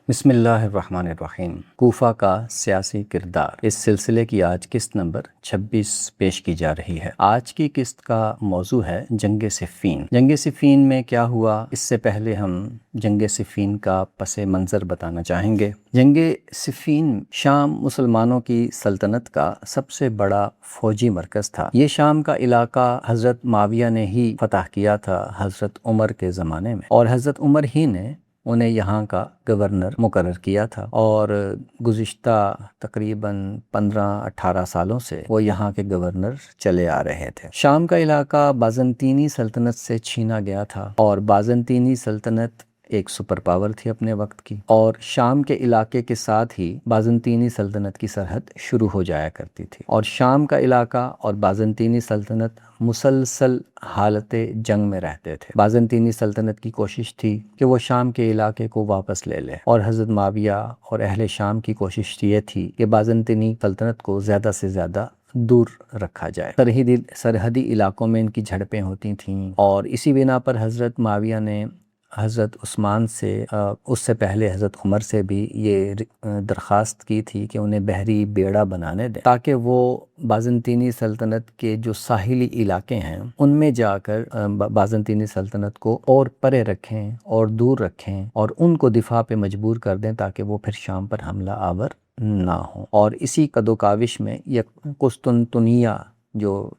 بسم اللہ الرحمن الرحیم۔ کوفہ کا سیاسی کردار، اس سلسلے کی آج قسط نمبر 26 پیش کی جا رہی ہے۔ آج کی قسط کا موضوع ہے جنگ صفین۔ جنگ صفین میں کیا ہوا، اس سے پہلے ہم جنگ صفین کا پس منظر بتانا چاہیں گے۔ جنگ صفین شام مسلمانوں کی سلطنت کا سب سے بڑا فوجی مرکز تھا۔ یہ شام کا علاقہ حضرت معاویہ نے ہی فتح کیا تھا حضرت عمر کے زمانے میں، اور حضرت عمر ہی نے انہیں یہاں کا گورنر مقرر کیا تھا، اور گزشتہ تقریباً 15-18 سالوں سے وہ یہاں کے گورنر چلے آ رہے تھے۔ شام کا علاقہ بازنطینی سلطنت سے چھینا گیا تھا، اور بازنطینی سلطنت ایک سپر پاور تھی اپنے وقت کی، اور شام کے علاقے کے ساتھ ہی بازنطینی سلطنت کی سرحد شروع ہو جایا کرتی تھی، اور شام کا علاقہ اور بازنطینی سلطنت مسلسل حالت جنگ میں رہتے تھے۔ بازنطینی سلطنت کی کوشش تھی کہ وہ شام کے علاقے کو واپس لے لے، اور حضرت معاویہ اور اہل شام کی کوشش یہ تھی کہ بازنطینی سلطنت کو زیادہ سے زیادہ دور رکھا جائے۔ سرحدی علاقوں میں ان کی جھڑپیں ہوتی تھیں، اور اسی بنا پر حضرت معاویہ نے حضرت عثمان سے اس سے پہلے حضرت عمر سے بھی یہ درخواست کی تھی کہ انہیں بحری بیڑا بنانے دیں، تاکہ وہ بازنطینی سلطنت کے جو ساحلی علاقے ہیں ان میں جا کر بازنطینی سلطنت کو اور پرے رکھیں اور دور رکھیں، اور ان کو دفاع پہ مجبور کر دیں تاکہ وہ پھر شام پر حملہ آور نہ ہوں۔ اور اسی قد و کاوش میں قسطنطنیہ، جو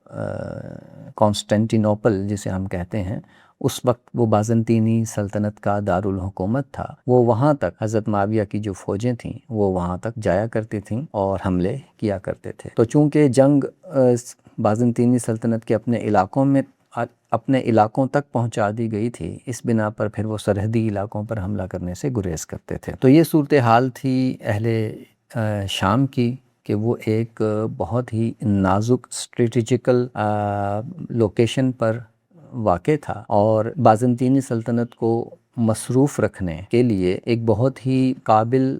کانسٹینٹینوپل جسے ہم کہتے ہیں، اس وقت وہ بازنطینی سلطنت کا دارالحکومت تھا، وہ وہاں تک حضرت معاویہ کی جو فوجیں تھیں وہ وہاں تک جایا کرتی تھیں اور حملے کیا کرتے تھے۔ تو چونکہ جنگ بازنطینی سلطنت کے اپنے علاقوں تک پہنچا دی گئی تھی، اس بنا پر پھر وہ سرحدی علاقوں پر حملہ کرنے سے گریز کرتے تھے۔ تو یہ صورتحال تھی اہل شام کی کہ وہ ایک بہت ہی نازک اسٹریٹجیکل لوکیشن پر واقع تھا، اور بازنطینی سلطنت کو مصروف رکھنے کے لیے ایک بہت ہی قابل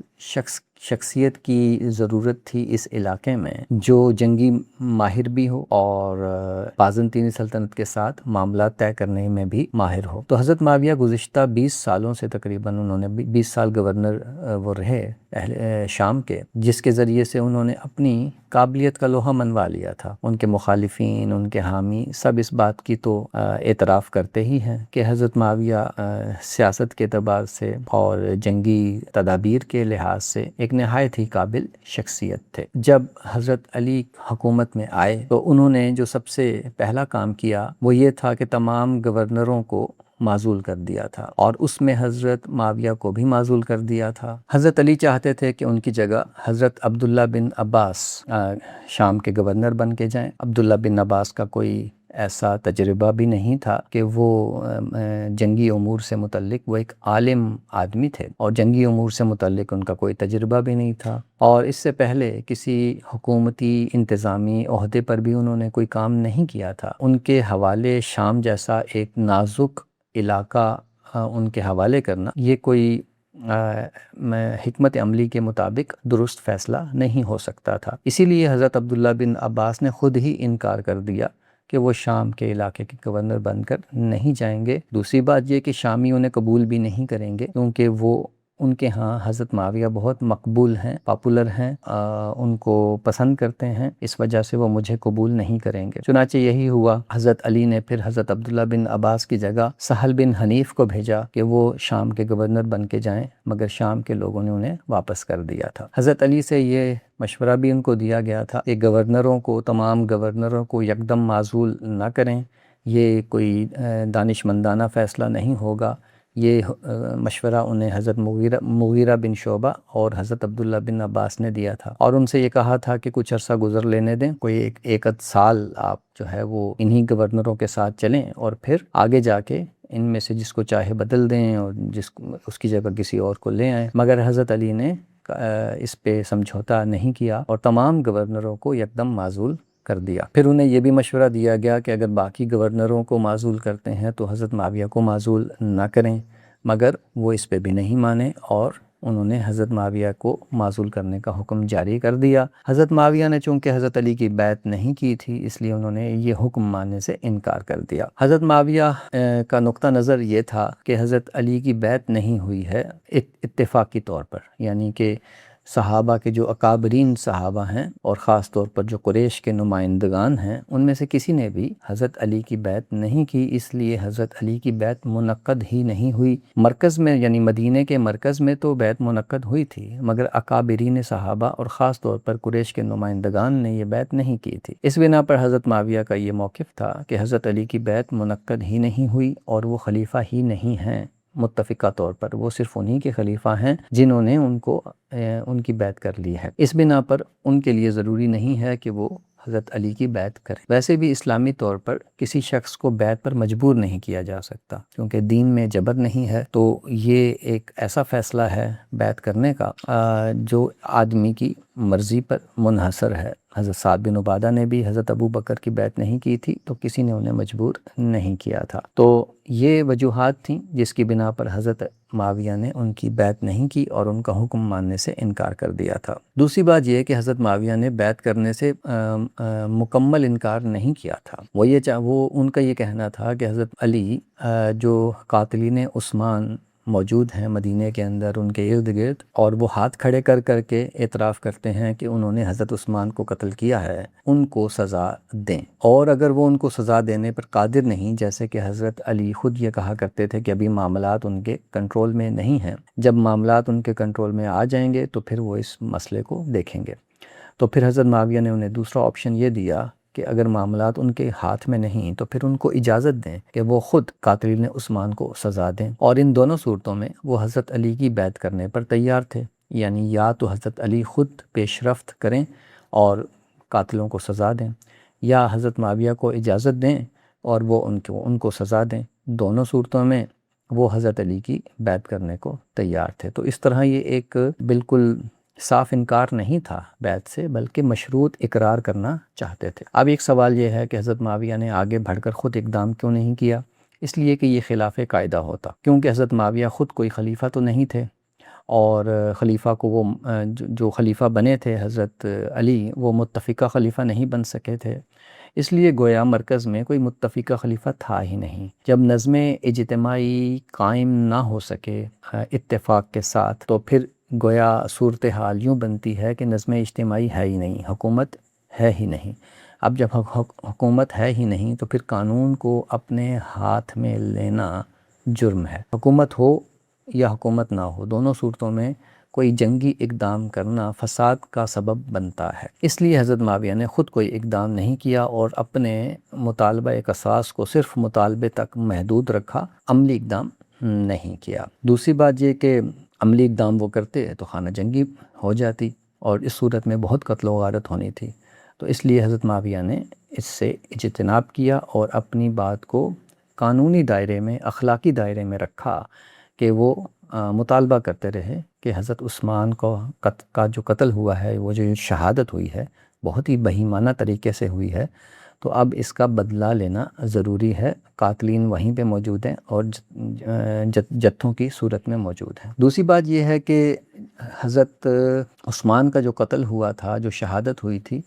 شخصیت کی ضرورت تھی اس علاقے میں، جو جنگی ماہر بھی ہو اور بازنطینی سلطنت کے ساتھ معاملات طے کرنے میں بھی ماہر ہو۔ تو حضرت معاویہ گزشتہ 20 سالوں سے تقریباً انہوں نے 20 سال گورنر وہ رہے شام کے، جس کے ذریعے سے انہوں نے اپنی قابلیت کا لوہا منوا لیا تھا۔ ان کے مخالفین، ان کے حامی سب اس بات کی تو اعتراف کرتے ہی ہیں کہ حضرت معاویہ سیاست کے اعتبار سے اور جنگی تدابیر کے لحاظ سے ایک نہایت ہی قابل شخصیت تھے۔ جب حضرت علی حکومت میں آئے تو انہوں نے جو سب سے پہلا کام کیا وہ یہ تھا کہ تمام گورنروں کو معزول کر دیا تھا، اور اس میں حضرت معاویہ کو بھی معزول کر دیا تھا۔ حضرت علی چاہتے تھے کہ ان کی جگہ حضرت عبداللہ بن عباس شام کے گورنر بن کے جائیں۔ عبداللہ بن عباس کا کوئی ایسا تجربہ بھی نہیں تھا کہ وہ جنگی امور سے متعلق، وہ ایک عالم آدمی تھے اور جنگی امور سے متعلق ان کا کوئی تجربہ بھی نہیں تھا، اور اس سے پہلے کسی حکومتی انتظامی عہدے پر بھی انہوں نے کوئی کام نہیں کیا تھا۔ ان کے حوالے شام جیسا ایک نازک علاقہ ان کے حوالے کرنا، یہ کوئی حکمت عملی کے مطابق درست فیصلہ نہیں ہو سکتا تھا۔ اسی لیے حضرت عبداللہ بن عباس نے خود ہی انکار کر دیا کہ وہ شام کے علاقے کے گورنر بن کر نہیں جائیں گے۔ دوسری بات یہ کہ شامی انہیں قبول بھی نہیں کریں گے، کیونکہ وہ ان کے ہاں حضرت معاویہ بہت مقبول ہیں، پاپولر ہیں، ان کو پسند کرتے ہیں، اس وجہ سے وہ مجھے قبول نہیں کریں گے۔ چنانچہ یہی ہوا۔ حضرت علی نے پھر حضرت عبداللہ بن عباس کی جگہ سہل بن حنیف کو بھیجا کہ وہ شام کے گورنر بن کے جائیں، مگر شام کے لوگوں نے انہیں واپس کر دیا تھا۔ حضرت علی سے یہ مشورہ بھی ان کو دیا گیا تھا کہ تمام گورنروں کو یکدم معزول نہ کریں، یہ کوئی دانش مندانہ فیصلہ نہیں ہوگا۔ یہ مشورہ انہیں حضرت مغیرہ بن شعبہ اور حضرت عبداللہ بن عباس نے دیا تھا، اور ان سے یہ کہا تھا کہ کچھ عرصہ گزر لینے دیں، کوئی ایک سال آپ جو ہے وہ انہی گورنروں کے ساتھ چلیں، اور پھر آگے جا کے ان میں سے جس کو چاہے بدل دیں اور اس کی جگہ کسی اور کو لے آئیں۔ مگر حضرت علی نے اس پہ سمجھوتا نہیں کیا اور تمام گورنروں کو یکدم معزول کر دیا۔ پھر انہیں یہ بھی مشورہ دیا گیا کہ اگر باقی گورنروں کو معزول کرتے ہیں تو حضرت معاویہ کو معزول نہ کریں، مگر وہ اس پہ بھی نہیں مانے اور انہوں نے حضرت معاویہ کو معزول کرنے کا حکم جاری کر دیا۔ حضرت معاویہ نے چونکہ حضرت علی کی بیعت نہیں کی تھی، اس لیے انہوں نے یہ حکم ماننے سے انکار کر دیا۔ حضرت معاویہ کا نقطہ نظر یہ تھا کہ حضرت علی کی بیعت نہیں ہوئی ہے اتفاقی طور پر، یعنی کہ صحابہ کے جو اکابرین صحابہ ہیں اور خاص طور پر جو قریش کے نمائندگان ہیں، ان میں سے کسی نے بھی حضرت علی کی بیعت نہیں کی، اس لیے حضرت علی کی بیعت منعقد ہی نہیں ہوئی۔ مرکز میں یعنی مدینہ کے مرکز میں تو بیعت منعقد ہوئی تھی، مگر اکابرین صحابہ اور خاص طور پر قریش کے نمائندگان نے یہ بیعت نہیں کی تھی۔ اس بنا پر حضرت معاویہ کا یہ موقف تھا کہ حضرت علی کی بیعت منعقد ہی نہیں ہوئی اور وہ خلیفہ ہی نہیں ہیں متفقہ طور پر، وہ صرف انہی کے خلیفہ ہیں جنہوں نے ان کی بیعت کر لی ہے۔ اس بنا پر ان کے لیے ضروری نہیں ہے کہ وہ حضرت علی کی بیعت کریں۔ ویسے بھی اسلامی طور پر کسی شخص کو بیعت پر مجبور نہیں کیا جا سکتا، کیونکہ دین میں جبر نہیں ہے، تو یہ ایک ایسا فیصلہ ہے بیعت کرنے کا جو آدمی کی مرضی پر منحصر ہے۔ حضرت سعد بن عبادہ نے بھی حضرت ابو بکر کی بیعت نہیں کی تھی تو کسی نے انہیں مجبور نہیں کیا تھا۔ تو یہ وجوہات تھیں جس کی بنا پر حضرت معاویہ نے ان کی بیعت نہیں کی اور ان کا حکم ماننے سے انکار کر دیا تھا۔ دوسری بات یہ کہ حضرت معاویہ نے بیعت کرنے سے مکمل انکار نہیں کیا تھا۔ وہ ان کا یہ کہنا تھا کہ حضرت علی جو قاتلین عثمان موجود ہیں مدینہ کے اندر ان کے ارد گرد، اور وہ ہاتھ کھڑے کر کر کے اعتراف کرتے ہیں کہ انہوں نے حضرت عثمان کو قتل کیا ہے، ان کو سزا دیں، اور اگر وہ ان کو سزا دینے پر قادر نہیں، جیسے کہ حضرت علی خود یہ کہا کرتے تھے کہ ابھی معاملات ان کے کنٹرول میں نہیں ہیں، جب معاملات ان کے کنٹرول میں آ جائیں گے تو پھر وہ اس مسئلے کو دیکھیں گے۔ تو پھر حضرت معاویہ نے انہیں دوسرا آپشن یہ دیا کہ اگر معاملات ان کے ہاتھ میں نہیں تو پھر ان کو اجازت دیں کہ وہ خود قاتلین عثمان کو سزا دیں، اور ان دونوں صورتوں میں وہ حضرت علی کی بیعت کرنے پر تیار تھے، یعنی یا تو حضرت علی خود پیش رفت کریں اور قاتلوں کو سزا دیں، یا حضرت معاویہ کو اجازت دیں اور وہ ان کو سزا دیں۔ دونوں صورتوں میں وہ حضرت علی کی بیعت کرنے کو تیار تھے۔ تو اس طرح یہ ایک بالکل صاف انکار نہیں تھا بیعت سے، بلکہ مشروط اقرار کرنا چاہتے تھے۔ اب ایک سوال یہ ہے کہ حضرت معاویہ نے آگے بڑھ کر خود اقدام کیوں نہیں کیا؟ اس لیے کہ یہ خلاف قاعدہ ہوتا، کیونکہ حضرت معاویہ خود کوئی خلیفہ تو نہیں تھے، اور خلیفہ کو وہ جو خلیفہ بنے تھے حضرت علی، وہ متفقہ خلیفہ نہیں بن سکے تھے، اس لیے گویا مرکز میں کوئی متفقہ خلیفہ تھا ہی نہیں۔ جب نظم اجتماعی قائم نہ ہو سکے اتفاق کے ساتھ، تو پھر گویا صورتحال یوں بنتی ہے کہ نظم اجتماعی ہے ہی نہیں، حکومت ہے ہی نہیں۔ اب جب حکومت ہے ہی نہیں تو پھر قانون کو اپنے ہاتھ میں لینا جرم ہے۔ حکومت ہو یا حکومت نہ ہو، دونوں صورتوں میں کوئی جنگی اقدام کرنا فساد کا سبب بنتا ہے۔ اس لیے حضرت معاویہ نے خود کوئی اقدام نہیں کیا اور اپنے مطالبہ قصاص کو صرف مطالبے تک محدود رکھا، عملی اقدام نہیں کیا۔ دوسری بات یہ کہ عملی اقدام وہ کرتے تو خانہ جنگی ہو جاتی، اور اس صورت میں بہت قتل و غارت ہونی تھی۔ تو اس لیے حضرت معاویہ نے اس سے اجتناب کیا اور اپنی بات کو قانونی دائرے میں، اخلاقی دائرے میں رکھا کہ وہ مطالبہ کرتے رہے کہ حضرت عثمان کا جو قتل ہوا ہے، وہ جو شہادت ہوئی ہے بہت ہی بہیمانہ طریقے سے ہوئی ہے، تو اب اس کا بدلہ لینا ضروری ہے۔ قاتلین وہیں پہ موجود ہیں اور جتھوں کی صورت میں موجود ہیں۔ دوسری بات یہ ہے کہ حضرت عثمان کا جو قتل ہوا تھا، جو شہادت ہوئی تھی،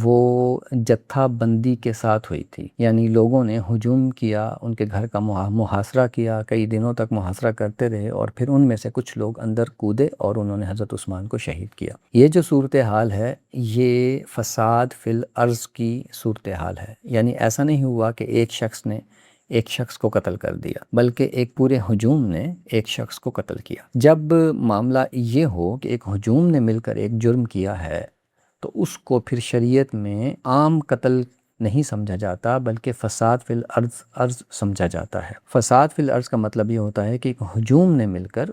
وہ جتھہ بندی کے ساتھ ہوئی تھی، یعنی لوگوں نے ہجوم کیا، ان کے گھر کا محاصرہ کیا، کئی دنوں تک محاصرہ کرتے رہے، اور پھر ان میں سے کچھ لوگ اندر کودے اور انہوں نے حضرت عثمان کو شہید کیا۔ یہ جو صورتحال ہے یہ فساد فی الارض کی صورتحال ہے، یعنی ایسا نہیں ہوا کہ ایک شخص نے ایک شخص کو قتل کر دیا، بلکہ ایک پورے ہجوم نے ایک شخص کو قتل کیا۔ جب معاملہ یہ ہو کہ ایک ہجوم نے مل کر ایک جرم کیا ہے تو اس کو پھر شریعت میں عام قتل نہیں سمجھا جاتا، بلکہ فساد فی الارض سمجھا جاتا ہے۔ فساد فی الارض کا مطلب یہ ہوتا ہے کہ ایک ہجوم نے مل کر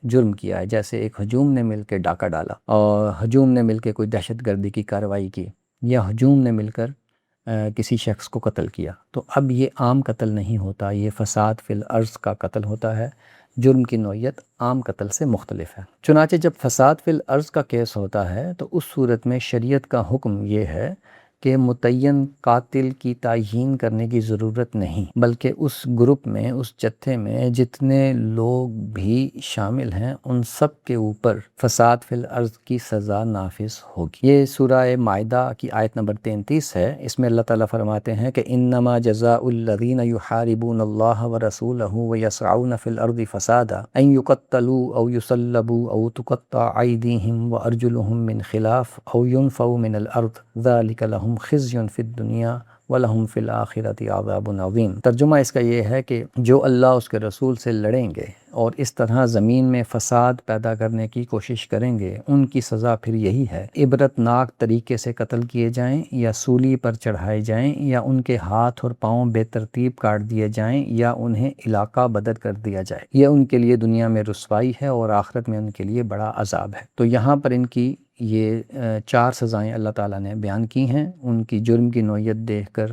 جرم کیا ہے، جیسے ایک ہجوم نے مل کے ڈاکہ ڈالا، اور ہجوم نے مل کے کوئی دہشت گردی کی کارروائی کی، یا ہجوم نے مل کر کسی شخص کو قتل کیا، تو اب یہ عام قتل نہیں ہوتا، یہ فساد فی الارض کا قتل ہوتا ہے۔ جرم کی نوعیت عام قتل سے مختلف ہے۔ چنانچہ جب فساد فی الارض کا کیس ہوتا ہے تو اس صورت میں شریعت کا حکم یہ ہے کہ متعین قاتل کی تعیین کرنے کی ضرورت نہیں، بلکہ اس گروپ میں، اس جتھے میں جتنے لوگ بھی شامل ہیں ان سب کے اوپر فساد فی الارض کی سزا نافذ ہوگی۔ یہ سورہ مائدہ کی آیت نمبر 33 ہے۔ اس میں اللہ تعالیٰ فرماتے ہیں کہ انما جزاء الذین یحاربون اللہ ورسولہ ویسعون فی الارض فسادا ان یقتلوا او یصلبوا او تقطع ایدیہم وارجلہم من خلاف او ينفوا من الارض ذلک لہم خزی فی الدنیا وَلَهُمْ فِي الْآخِرَةِ عَذَابٌ عَظِيمٌ۔ ترجمہ اس کا یہ ہے کہ جو اللہ اس کے رسول سے لڑیں گے اور اس طرح زمین میں فساد پیدا کرنے کی کوشش کریں گے، ان کی سزا پھر یہی ہے، عبرتناک طریقے سے قتل کیے جائیں یا سولی پر چڑھائے جائیں یا ان کے ہاتھ اور پاؤں بے ترتیب کاٹ دیے جائیں یا انہیں علاقہ بدر کر دیا جائے۔ یہ ان کے لیے دنیا میں رسوائی ہے اور آخرت میں ان کے لیے بڑا عذاب ہے۔ تو یہاں پر ان کی یہ 4 سزائیں اللہ تعالیٰ نے بیان کی ہیں۔ ان کی جرم کی نوعیت دیکھ کر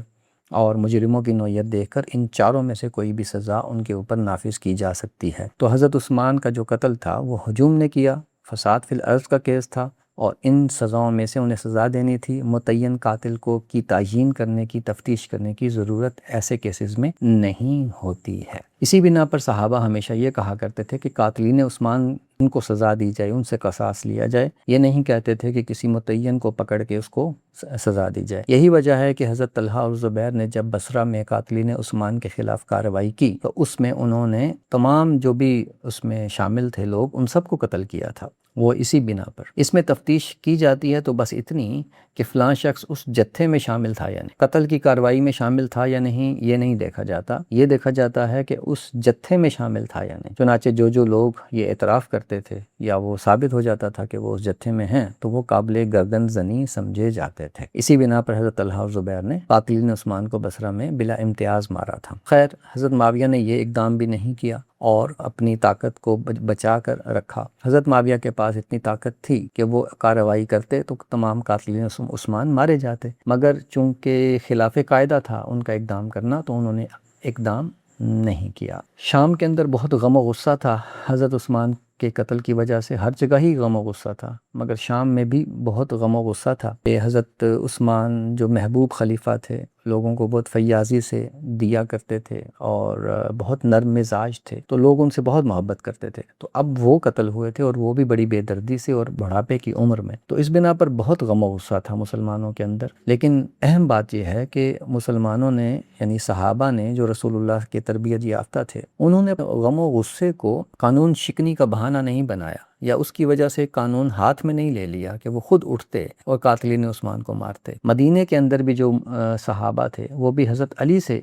اور مجرموں کی نوعیت دیکھ کر ان چاروں میں سے کوئی بھی سزا ان کے اوپر نافذ کی جا سکتی ہے۔ تو حضرت عثمان کا جو قتل تھا وہ ہجوم نے کیا، فساد فی الارض کا کیس تھا، اور ان سزاؤں میں سے انہیں سزا دینی تھی۔ متعین قاتل کی تعیین کرنے کی، تفتیش کرنے کی ضرورت ایسے کیسز میں نہیں ہوتی ہے۔ اسی بنا پر صحابہ ہمیشہ یہ کہا کرتے تھے کہ قاتلین عثمان ان کو سزا دی جائے، ان سے قصاص لیا جائے۔ یہ نہیں کہتے تھے کہ کسی متعین کو پکڑ کے اس کو سزا دی جائے۔ یہی وجہ ہے کہ حضرت طلحہ اور زبیر نے جب بصرہ میں قاتلین عثمان کے خلاف کارروائی کی تو اس میں انہوں نے تمام جو بھی اس میں شامل تھے لوگ، ان سب کو قتل کیا تھا۔ وہ اسی بنا پر اس میں تفتیش کی جاتی ہے تو بس اتنی کہ فلاں شخص اس جتھے میں شامل تھا یا نہیں، قتل کی کارروائی میں شامل تھا یا نہیں یہ نہیں دیکھا جاتا، یہ دیکھا جاتا ہے کہ اس جتھے میں شامل تھا یا نہیں۔ چنانچہ جو لوگ یہ اعتراف کرتے تھے یا وہ ثابت ہو جاتا تھا کہ وہ اس جتھے میں ہیں تو وہ قابل گردن زنی سمجھے جاتے تھے۔ اسی بنا پر حضرت طلحہ اور زبیر نے قاتلین عثمان کو بصرہ میں بلا امتیاز مارا تھا۔ خیر، حضرت معاویہ نے یہ اقدام بھی نہیں کیا اور اپنی طاقت کو بچا کر رکھا۔ حضرت معاویہ کے پاس اتنی طاقت تھی کہ وہ کارروائی کرتے تو تمام قاتلین عثمان مارے جاتے، مگر چونکہ خلاف قاعدہ تھا ان کا اقدام کرنا تو انہوں نے اقدام نہیں کیا۔ شام کے اندر بہت غم و غصہ تھا حضرت عثمان کے قتل کی وجہ سے، ہر جگہ ہی غم و غصہ تھا، مگر شام میں بھی بہت غم و غصہ تھا۔ حضرت عثمان جو محبوب خلیفہ تھے، لوگوں کو بہت فیاضی سے دیا کرتے تھے اور بہت نرم مزاج تھے، تو لوگ ان سے بہت محبت کرتے تھے۔ تو اب وہ قتل ہوئے تھے اور وہ بھی بڑی بے دردی سے اور بڑھاپے کی عمر میں، تو اس بنا پر بہت غم و غصہ تھا مسلمانوں کے اندر۔ لیکن اہم بات یہ ہے کہ مسلمانوں نے، یعنی صحابہ نے جو رسول اللہ کے تربیت یافتہ تھے، انہوں نے غم و غصے کو قانون شکنی کا بہانہ نہیں بنایا یا اس کی وجہ سے قانون ہاتھ میں نہیں لے لیا کہ وہ خود اٹھتے اور قاتلین عثمان کو مارتے۔ مدینے کے اندر بھی جو صحابہ تھے وہ بھی حضرت علی سے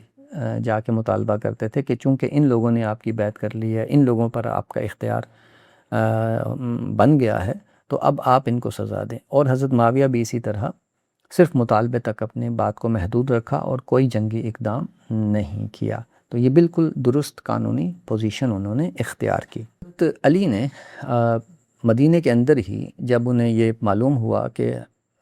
جا کے مطالبہ کرتے تھے کہ چونکہ ان لوگوں نے آپ کی بیعت کر لی ہے، ان لوگوں پر آپ کا اختیار بن گیا ہے، تو اب آپ ان کو سزا دیں۔ اور حضرت معاویہ بھی اسی طرح صرف مطالبے تک اپنے بات کو محدود رکھا اور کوئی جنگی اقدام نہیں کیا۔ تو یہ بالکل درست قانونی پوزیشن انہوں نے اختیار کی۔ علی نے مدینے کے اندر ہی جب انہیں یہ معلوم ہوا کہ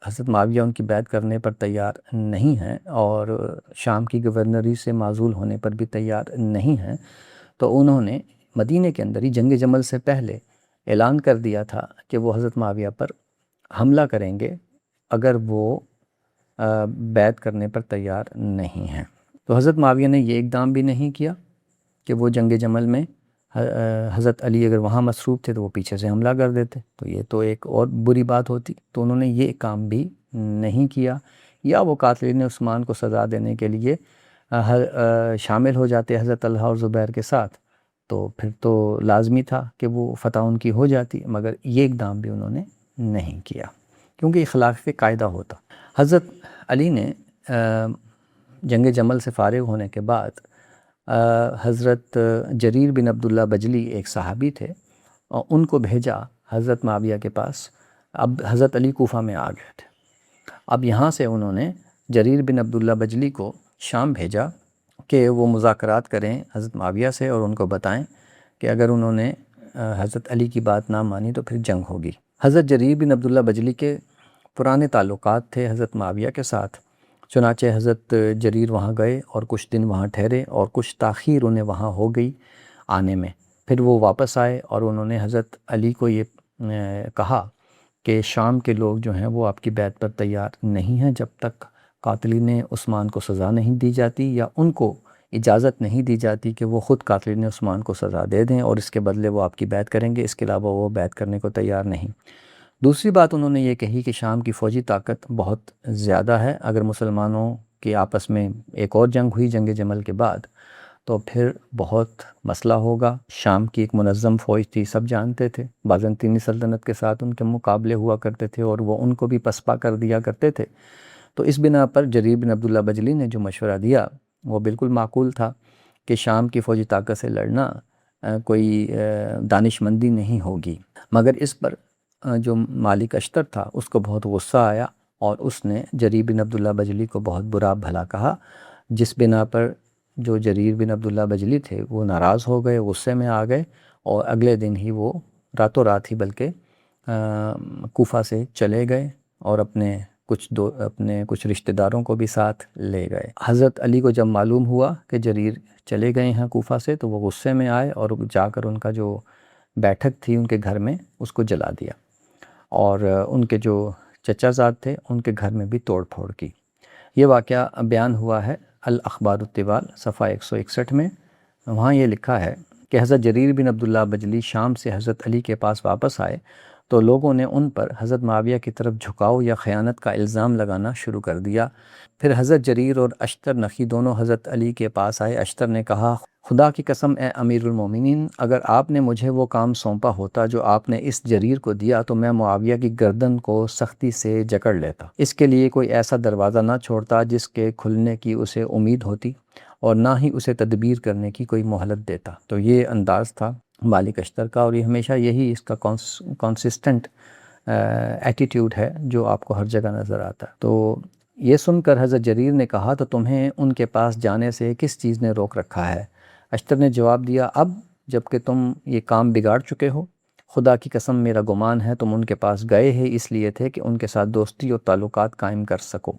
حضرت معاویہ ان کی بیعت کرنے پر تیار نہیں ہیں اور شام کی گورنری سے معزول ہونے پر بھی تیار نہیں ہیں، تو انہوں نے مدینے کے اندر ہی جنگ جمل سے پہلے اعلان کر دیا تھا کہ وہ حضرت معاویہ پر حملہ کریں گے اگر وہ بیعت کرنے پر تیار نہیں ہیں۔ تو حضرت معاویہ نے یہ اقدام بھی نہیں کیا کہ وہ جنگ جمل میں حضرت علی اگر وہاں مصروف تھے تو وہ پیچھے سے حملہ کر دیتے، تو یہ تو ایک اور بری بات ہوتی۔ تو انہوں نے یہ کام بھی نہیں کیا، یا وہ قاتلین عثمان کو سزا دینے کے لیے شامل ہو جاتے حضرت طلحہ اور زبیر کے ساتھ، تو پھر تو لازمی تھا کہ وہ فتح ان کی ہو جاتی، مگر یہ اقدام بھی انہوں نے نہیں کیا کیونکہ یہ خلاف قاعدہ ہوتا۔ حضرت علی نے جنگ جمل سے فارغ ہونے کے بعد حضرت جریر بن عبداللہ بجلی ایک صحابی تھے، اور ان کو بھیجا حضرت معاویہ کے پاس۔ اب حضرت علی کوفہ میں آ گئے تھے، اب یہاں سے انہوں نے جریر بن عبداللہ بجلی کو شام بھیجا کہ وہ مذاکرات کریں حضرت معاویہ سے اور ان کو بتائیں کہ اگر انہوں نے حضرت علی کی بات نہ مانی تو پھر جنگ ہوگی۔ حضرت جریر بن عبداللہ بجلی کے پرانے تعلقات تھے حضرت معاویہ کے ساتھ، چنانچہ حضرت جریر وہاں گئے اور کچھ دن وہاں ٹھہرے اور کچھ تاخیر انہیں وہاں ہو گئی آنے میں۔ پھر وہ واپس آئے اور انہوں نے حضرت علی کو یہ کہا کہ شام کے لوگ جو ہیں وہ آپ کی بیعت پر تیار نہیں ہیں جب تک قاتلین عثمان کو سزا نہیں دی جاتی یا ان کو اجازت نہیں دی جاتی کہ وہ خود قاتلین عثمان کو سزا دے دیں اور اس کے بدلے وہ آپ کی بیعت کریں گے، اس کے علاوہ وہ بیعت کرنے کو تیار نہیں۔ دوسری بات انہوں نے یہ کہی کہ شام کی فوجی طاقت بہت زیادہ ہے، اگر مسلمانوں کے آپس میں ایک اور جنگ ہوئی جنگ جمل کے بعد تو پھر بہت مسئلہ ہوگا۔ شام کی ایک منظم فوج تھی، سب جانتے تھے، بازنطینی سلطنت کے ساتھ ان کے مقابلے ہوا کرتے تھے اور وہ ان کو بھی پسپا کر دیا کرتے تھے۔ تو اس بنا پر جریر بن عبداللہ بجلی نے جو مشورہ دیا وہ بالکل معقول تھا کہ شام کی فوجی طاقت سے لڑنا کوئی دانش مندی نہیں ہوگی، مگر اس پر جو مالک اشتر تھا اس کو بہت غصہ آیا اور اس نے جریر بن عبداللہ بجلی کو بہت برا بھلا کہا، جس بنا پر جو جریر بن عبداللہ بجلی تھے وہ ناراض ہو گئے، غصے میں آ گئے اور اگلے دن ہی وہ راتوں رات ہی بلکہ کوفہ سے چلے گئے اور اپنے کچھ رشتہ داروں کو بھی ساتھ لے گئے۔ حضرت علی کو جب معلوم ہوا کہ جریر چلے گئے ہیں کوفہ سے تو وہ غصے میں آئے اور جا کر ان کا جو بیٹھک تھی ان کے گھر میں اس کو جلا دیا اور ان کے جو چچا زاد تھے ان کے گھر میں بھی توڑ پھوڑ کی۔ یہ واقعہ بیان ہوا ہے الاخبار الطوال صفحہ 161 میں۔ وہاں یہ لکھا ہے کہ حضرت جریر بن عبداللہ بجلی شام سے حضرت علی کے پاس واپس آئے تو لوگوں نے ان پر حضرت معاویہ کی طرف جھکاؤ یا خیانت کا الزام لگانا شروع کر دیا۔ پھر حضرت جریر اور اشتر نخی دونوں حضرت علی کے پاس آئے۔ اشتر نے کہا، خدا کی قسم اے امیر المومنین، اگر آپ نے مجھے وہ کام سونپا ہوتا جو آپ نے اس جریر کو دیا تو میں معاویہ کی گردن کو سختی سے جکڑ لیتا، اس کے لیے کوئی ایسا دروازہ نہ چھوڑتا جس کے کھلنے کی اسے امید ہوتی اور نہ ہی اسے تدبیر کرنے کی کوئی مہلت دیتا۔ تو یہ انداز تھا مالک اشتر کا اور یہ ہمیشہ یہی اس کا کانسسٹنٹ ایٹیٹیوڈ ہے جو آپ کو ہر جگہ نظر آتا ہے۔ تو یہ سن کر حضرت جریر نے کہا، تو تمہیں ان کے پاس جانے سے کس چیز نے روک رکھا ہے؟ اشتر نے جواب دیا، اب جب کہ تم یہ کام بگاڑ چکے ہو، خدا کی قسم میرا گمان ہے تم ان کے پاس گئے ہی اس لیے تھے کہ ان کے ساتھ دوستی اور تعلقات قائم کر سکو۔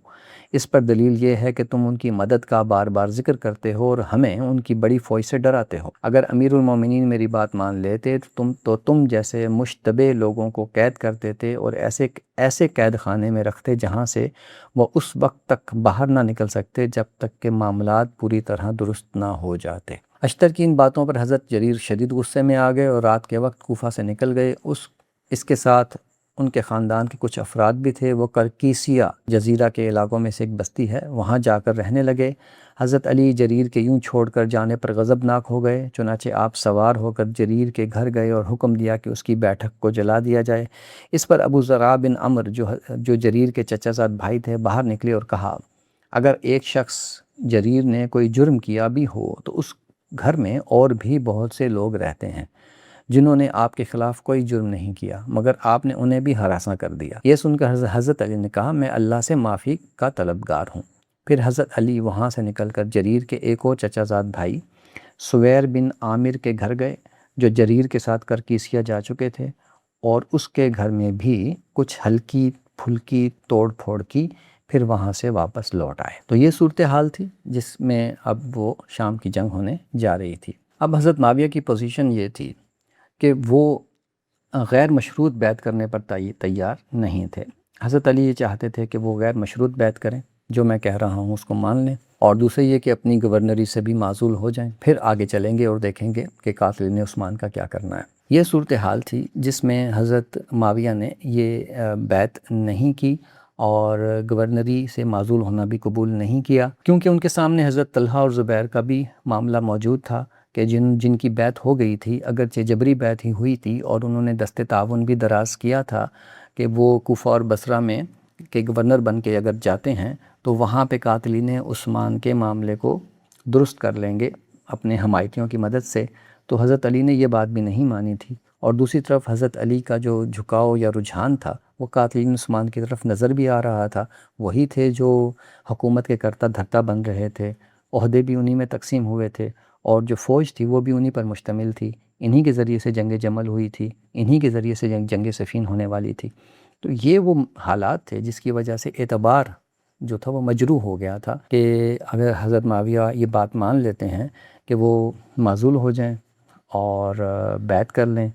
اس پر دلیل یہ ہے کہ تم ان کی مدد کا بار بار ذکر کرتے ہو اور ہمیں ان کی بڑی فوج سے ڈراتے ہو۔ اگر امیر المومنین میری بات مان لیتے تو تم جیسے مشتبہ لوگوں کو قید کرتے تھے اور ایسے قید خانے میں رکھتے جہاں سے وہ اس وقت تک باہر نہ نکل سکتے جب تک کہ معاملات پوری طرح درست نہ ہو جاتے۔ اشتر کی ان باتوں پر حضرت جریر شدید غصے میں آ گئے اور رات کے وقت کوفہ سے نکل گئے۔ اس کے ساتھ ان کے خاندان کے کچھ افراد بھی تھے، وہ کرکیسیہ جزیرہ کے علاقوں میں سے ایک بستی ہے وہاں جا کر رہنے لگے۔ حضرت علی جریر کے یوں چھوڑ کر جانے پر غضبناک ہو گئے، چنانچہ آپ سوار ہو کر جریر کے گھر گئے اور حکم دیا کہ اس کی بیٹھک کو جلا دیا جائے۔ اس پر ابو ذرا بن عمر جو جریر کے چچا زاد بھائی تھے باہر نکلے اور کہا، اگر ایک شخص جریر نے کوئی جرم کیا بھی ہو تو اس گھر میں اور بھی بہت سے لوگ رہتے ہیں جنہوں نے آپ کے خلاف کوئی جرم نہیں کیا، مگر آپ نے انہیں بھی ہراساں کر دیا۔ یہ سن کر حضرت علی نے کہا، میں اللہ سے معافی کا طلبگار ہوں۔ پھر حضرت علی وہاں سے نکل کر جریر کے ایک اور چچا زاد بھائی سویر بن عامر کے گھر گئے جو جریر کے ساتھ کرکیسیہ جا چکے تھے اور اس کے گھر میں بھی کچھ ہلکی پھلکی توڑ پھوڑ کی، پھر وہاں سے واپس لوٹ آئے۔ تو یہ صورتحال تھی جس میں اب وہ شام کی جنگ ہونے جا رہی تھی۔ اب حضرت معاویہ کی پوزیشن یہ تھی کہ وہ غیر مشروط بیعت کرنے پر تیار نہیں تھے۔ حضرت علی یہ چاہتے تھے کہ وہ غیر مشروط بیعت کریں، جو میں کہہ رہا ہوں اس کو مان لیں، اور دوسرے یہ کہ اپنی گورنری سے بھی معزول ہو جائیں، پھر آگے چلیں گے اور دیکھیں گے کہ قاتلین عثمان کا کیا کرنا ہے۔ یہ صورتحال تھی جس میں حضرت معاویہ نے یہ بیعت نہیں کی اور گورنری سے معزول ہونا بھی قبول نہیں کیا، کیونکہ ان کے سامنے حضرت طلحہ اور زبیر کا بھی معاملہ موجود تھا کہ جن کی بیعت ہو گئی تھی، اگرچہ جبری بیعت ہی ہوئی تھی اور انہوں نے دست تعاون بھی دراز کیا تھا کہ وہ کوفہ اور بصرہ میں کے گورنر بن کے اگر جاتے ہیں تو وہاں پہ قاتلین عثمان کے معاملے کو درست کر لیں گے اپنے حمایتیوں کی مدد سے، تو حضرت علی نے یہ بات بھی نہیں مانی تھی۔ اور دوسری طرف حضرت علی کا جو جھکاؤ یا رجحان تھا وہ قاتلین عثمان کی طرف نظر بھی آ رہا تھا، وہی تھے جو حکومت کے کرتا دھرتا بن رہے تھے، عہدے بھی انہی میں تقسیم ہوئے تھے اور جو فوج تھی وہ بھی انہی پر مشتمل تھی، انہی کے ذریعے سے جنگ جمل ہوئی تھی، انہی کے ذریعے سے جنگ صفین ہونے والی تھی۔ تو یہ وہ حالات تھے جس کی وجہ سے اعتبار جو تھا وہ مجروح ہو گیا تھا کہ اگر حضرت معاویہ یہ بات مان لیتے ہیں کہ وہ معزول ہو جائیں اور بیعت کر لیں،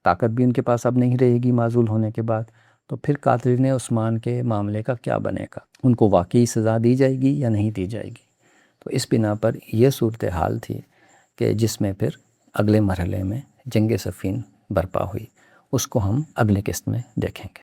طاقت بھی ان کے پاس اب نہیں رہے گی معزول ہونے کے بعد، تو پھر قاتلین عثمان کے معاملے کا کیا بنے گا؟ ان کو واقعی سزا دی جائے گی یا نہیں دی جائے گی؟ تو اس بنا پر یہ صورتحال تھی کہ جس میں پھر اگلے مرحلے میں جنگ صفین برپا ہوئی، اس کو ہم اگلے قسط میں دیکھیں گے۔